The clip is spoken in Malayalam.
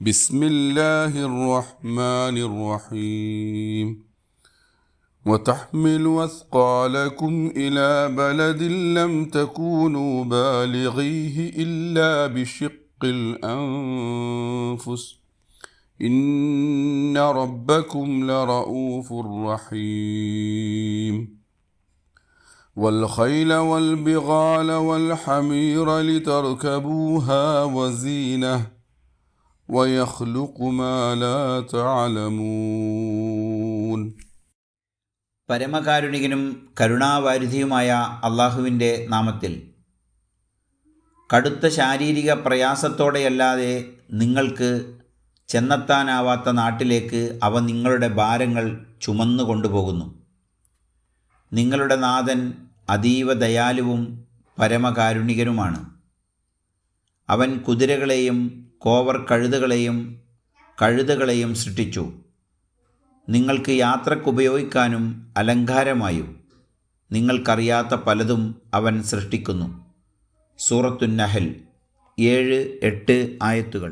بسم الله الرحمن الرحيم وتحمل أثقالكم إلى بلد لم تكونوا بالغيه إلا بشق الأنفس إن ربكم لرؤوف رحيم والخيل والبغال والحمير لتركبوها وزينة ويخلق ما لا تعلمون. പരമകാരുണികനും കരുണാവാരിധിയുമായ അള്ളാഹുവിൻ്റെ നാമത്തിൽ. കടുത്ത ശാരീരിക പ്രയാസത്തോടെയല്ലാതെ നിങ്ങൾക്ക് ചെന്നെത്താനാവാത്ത നാട്ടിലേക്ക് അവ നിങ്ങളുടെ ഭാരങ്ങൾ ചുമന്നു കൊണ്ടുപോകുന്നു. നിങ്ങളുടെ നാഥൻ അതീവ ദയാലുവും പരമകാരുണികനുമാണ്. അവൻ കുതിരകളെയും കോവർ കഴുതകളെയും സൃഷ്ടിച്ചു. നിങ്ങൾക്ക് യാത്രക്കുപയോഗിക്കാനും അലങ്കാരമായും നിങ്ങൾക്കറിയാത്ത പലതും അവൻ സൃഷ്ടിക്കുന്നു. സൂറത്തുൻ നഹൽ 7-8 ആയത്തുകൾ.